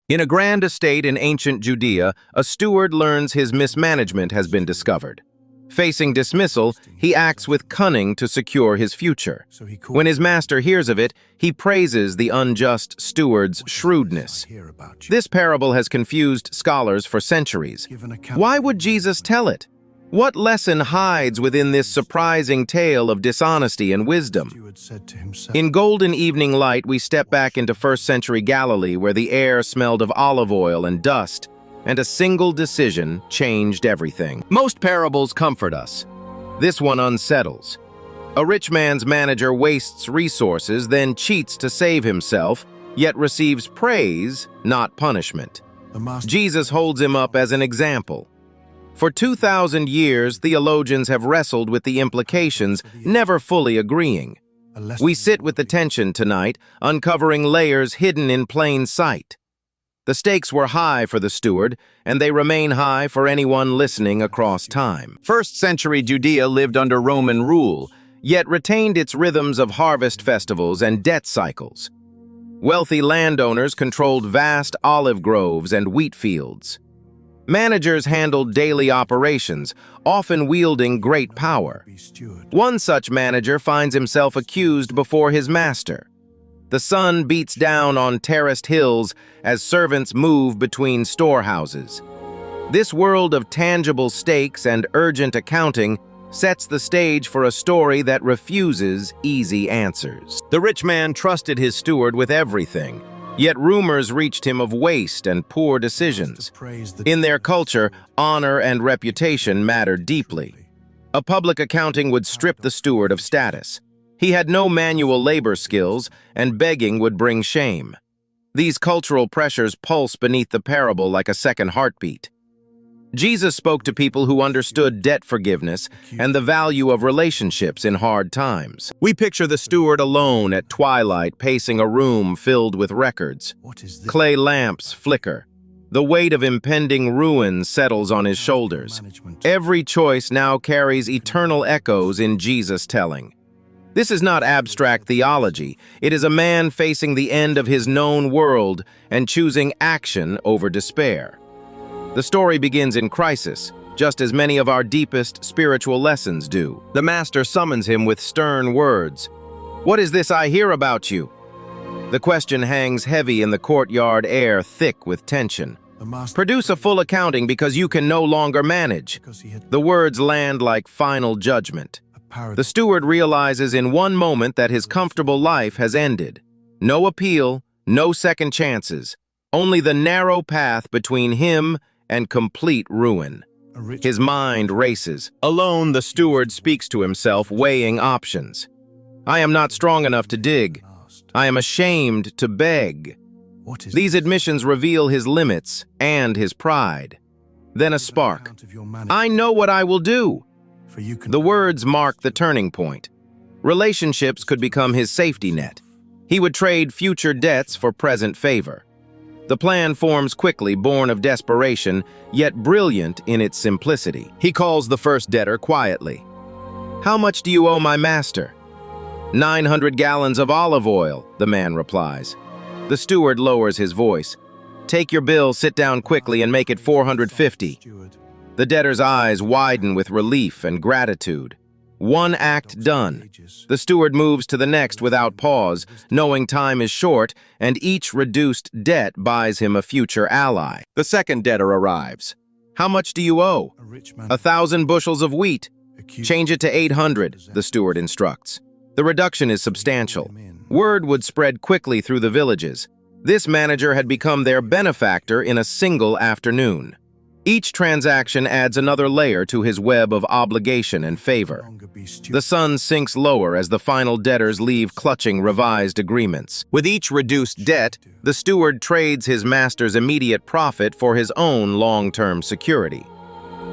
In a grand estate in ancient Judea, a steward learns his mismanagement has been discovered. Facing dismissal, he acts with cunning to secure his future. When his master hears of it, he praises the unjust steward's shrewdness. This parable has confused scholars for centuries. Why would Jesus tell it? What lesson hides within this surprising tale of dishonesty and wisdom? In golden evening light, we step back into first-century Galilee, where the air smelled of olive oil and dust, and a single decision changed everything. Most parables comfort us. This one unsettles. A rich man's manager wastes resources, then cheats to save himself, yet receives praise, not punishment. Jesus holds him up as an example. For 2,000 years, theologians have wrestled with the implications, never fully agreeing. We sit with the tension tonight, uncovering layers hidden in plain sight. The stakes were high for the steward, and they remain high for anyone listening across time. First-century Judea lived under Roman rule, yet retained its rhythms of harvest festivals and debt cycles. Wealthy landowners controlled vast olive groves and wheat fields. Managers handled daily operations, often wielding great power. One such manager finds himself accused before his master. The sun beats down on terraced hills as servants move between storehouses. This world of tangible stakes and urgent accounting sets the stage for a story that refuses easy answers. The rich man trusted his steward with everything, yet rumors reached him of waste and poor decisions. In their culture, honor and reputation mattered deeply. A public accounting would strip the steward of status. He had no manual labor skills, and begging would bring shame. These cultural pressures pulse beneath the parable like a second heartbeat. Jesus spoke to people who understood debt forgiveness and the value of relationships in hard times. We picture the steward alone at twilight, pacing a room filled with records. Clay lamps flicker. The weight of impending ruin settles on his shoulders. Every choice now carries eternal echoes in Jesus' telling. This is not abstract theology. It is a man facing the end of his known world and choosing action over despair. The story begins in crisis, just as many of our deepest spiritual lessons do. The master summons him with stern words. "What is this I hear about you?" The question hangs heavy in the courtyard air, thick with tension. "Produce a full accounting because you can no longer manage." The words land like final judgment. The steward realizes in one moment that his comfortable life has ended. No appeal, no second chances, only the narrow path between him and complete ruin. His mind races. Alone, the steward speaks to himself, weighing options. "I am not strong enough to dig. I am ashamed to beg." These admissions reveal his limits and his pride. Then a spark. "I know what I will do." The words mark the turning point. Relationships could become his safety net. He would trade future debts for present favor. The plan forms quickly, born of desperation, yet brilliant in its simplicity. He calls the first debtor quietly. "How much do you owe my master?" 900 gallons of olive oil, the man replies. The steward lowers his voice. "Take your bill, sit down quickly, and make it 450. The debtor's eyes widen with relief and gratitude. One act done. The steward moves to the next without pause, knowing time is short, and each reduced debt buys him a future ally. The second debtor arrives. "How much do you owe?" 1,000 bushels of wheat. "Change it to 800, the steward instructs. The reduction is substantial. Word would spread quickly through the villages. This manager had become their benefactor in a single afternoon. Each transaction adds another layer to his web of obligation and favor. The sun sinks lower as the final debtors leave clutching revised agreements. With each reduced debt, the steward trades his master's immediate profit for his own long-term security.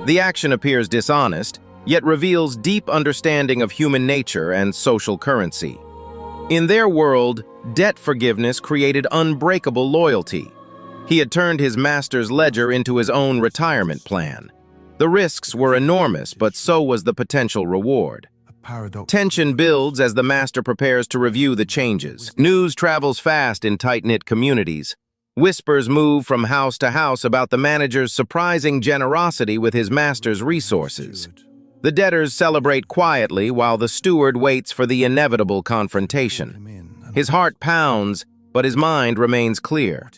The action appears dishonest, yet reveals deep understanding of human nature and social currency. In their world, debt forgiveness created unbreakable loyalty. He had turned his master's ledger into his own retirement plan. The risks were enormous, but so was the potential reward. Tension builds as the master prepares to review the changes. News travels fast in tight-knit communities. Whispers move from house to house about the manager's surprising generosity with his master's resources. The debtors celebrate quietly while the steward waits for the inevitable confrontation. His heart pounds, but his mind remains clear.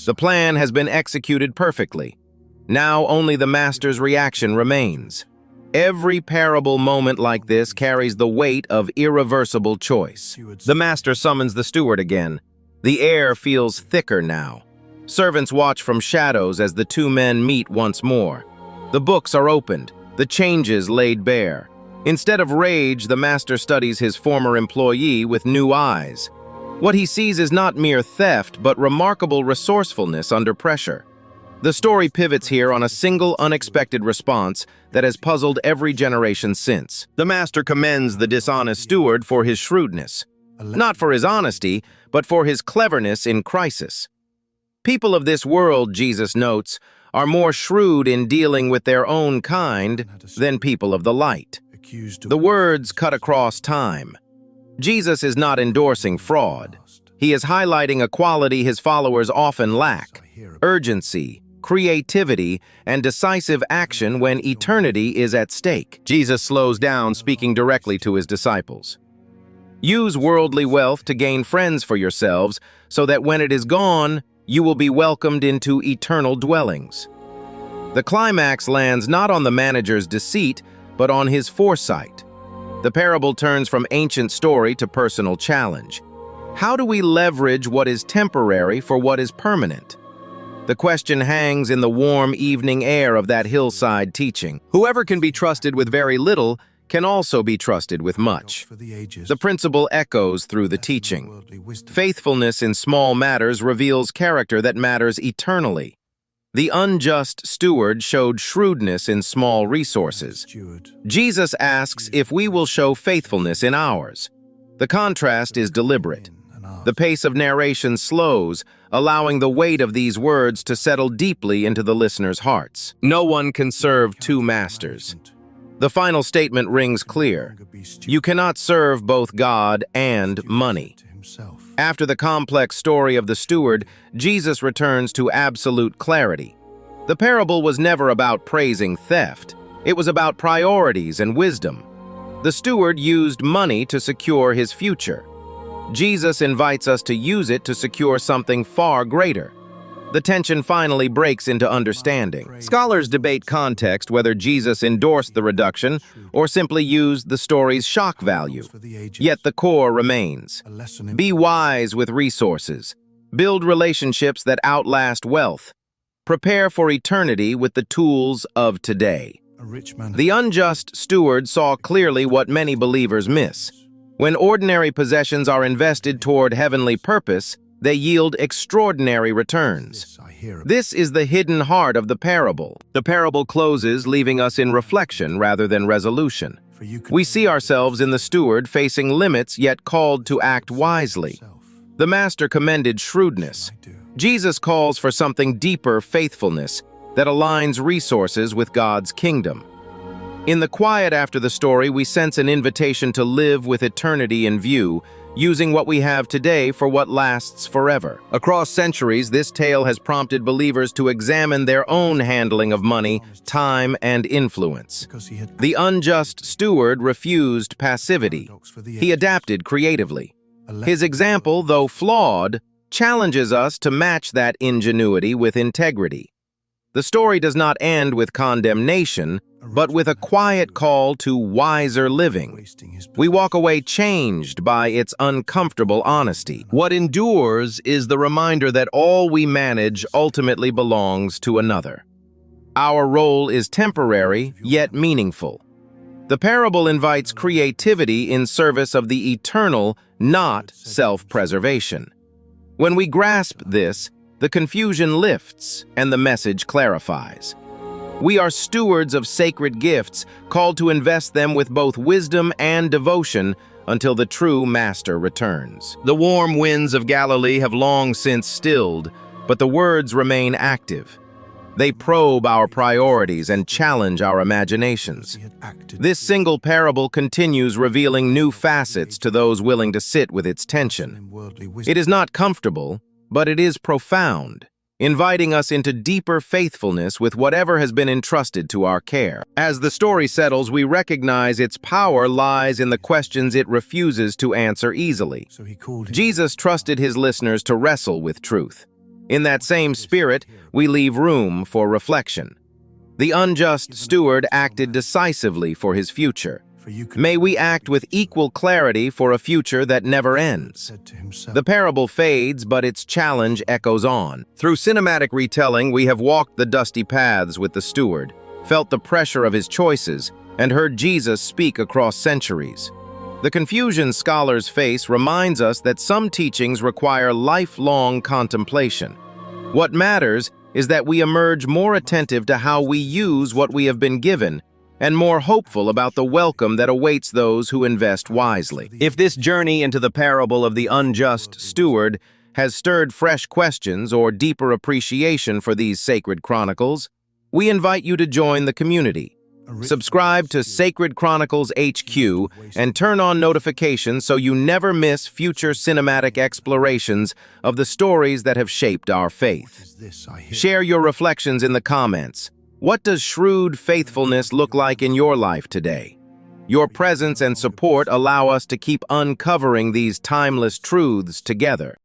The plan has been executed perfectly. Now only the master's reaction remains. Every parable moment like this carries the weight of irreversible choice. The master summons the steward again. The air feels thicker now. Servants watch from shadows as the two men meet once more. The books are opened, the changes laid bare. Instead of rage, the master studies his former employee with new eyes. What he sees is not mere theft, but remarkable resourcefulness under pressure. The story pivots here on a single unexpected response that has puzzled every generation since. The master commends the dishonest steward for his shrewdness. Not for his honesty, but for his cleverness in crisis. People of this world, Jesus notes, are more shrewd in dealing with their own kind than people of the light. The words cut across time. Jesus is not endorsing fraud. He is highlighting a quality his followers often lack: urgency, creativity, and decisive action when eternity is at stake. Jesus slows down, speaking directly to his disciples. Use worldly wealth to gain friends for yourselves, so that when it is gone, you will be welcomed into eternal dwellings. The climax lands not on the manager's deceit, but on his foresight. The parable turns from ancient story to personal challenge. How do we leverage what is temporary for what is permanent? The question hangs in the warm evening air of that hillside teaching. Whoever can be trusted with very little can also be trusted with much. The principle echoes through the teaching. Faithfulness in small matters reveals character that matters eternally. The unjust steward showed shrewdness in small resources. Jesus asks if we will show faithfulness in ours. The contrast is deliberate. The pace of narration slows, allowing the weight of these words to settle deeply into the listener's hearts. No one can serve two masters. The final statement rings clear. You cannot serve both God and money. After the complex story of the steward, Jesus returns to absolute clarity. The parable was never about praising theft. It was about priorities and wisdom. The steward used money to secure his future. Jesus invites us to use it to secure something far greater. The tension finally breaks into understanding. Scholars debate context, whether Jesus endorsed the reduction or simply used the story's shock value. Yet the core remains. Be wise with resources. Build relationships that outlast wealth. Prepare for eternity with the tools of today. The unjust steward saw clearly what many believers miss. When ordinary possessions are invested toward heavenly purpose, they yield extraordinary returns. This is the hidden heart of the parable. The parable closes, leaving us in reflection rather than resolution. We see ourselves in the steward facing limits yet called to act wisely. The master commended shrewdness. Jesus calls for something deeper: faithfulness that aligns resources with God's kingdom. In the quiet after the story, we sense an invitation to live with eternity in view, using what we have today for what lasts forever. Across centuries, this tale has prompted believers to examine their own handling of money, time, and influence. The unjust steward refused passivity. He adapted creatively. His example, though flawed, challenges us to match that ingenuity with integrity. The story does not end with condemnation, but with a quiet call to wiser living. We walk away changed by its uncomfortable honesty. What endures is the reminder that all we manage ultimately belongs to another. Our role is temporary, yet meaningful. The parable invites creativity in service of the eternal, not self-preservation. When we grasp this, the confusion lifts and the message clarifies. We are stewards of sacred gifts, called to invest them with both wisdom and devotion until the true master returns. The warm winds of Galilee have long since stilled, but the words remain active. They probe our priorities and challenge our imaginations. This single parable continues revealing new facets to those willing to sit with its tension. It is not comfortable, but it is profound. inviting us into deeper faithfulness with whatever has been entrusted to our care. As the story settles, we recognize its power lies in the questions it refuses to answer easily. Jesus trusted his listeners to wrestle with truth. In that same spirit, we leave room for reflection. The unjust steward acted decisively for his future. May we act with equal clarity for a future that never ends. The parable fades, but its challenge echoes on. Through cinematic retelling, we have walked the dusty paths with the steward, felt the pressure of his choices, and heard Jesus speak across centuries. The confusion scholars face reminds us that some teachings require lifelong contemplation. What matters is that we emerge more attentive to how we use what we have been given, and more hopeful about the welcome that awaits those who invest wisely. If this journey into the parable of the unjust steward has stirred fresh questions or deeper appreciation for these sacred chronicles, we invite you to join the community. Subscribe to Sacred Chronicles HQ and turn on notifications so you never miss future cinematic explorations of the stories that have shaped our faith. Share your reflections in the comments. What does shrewd faithfulness look like in your life today? Your presence and support allow us to keep uncovering these timeless truths together.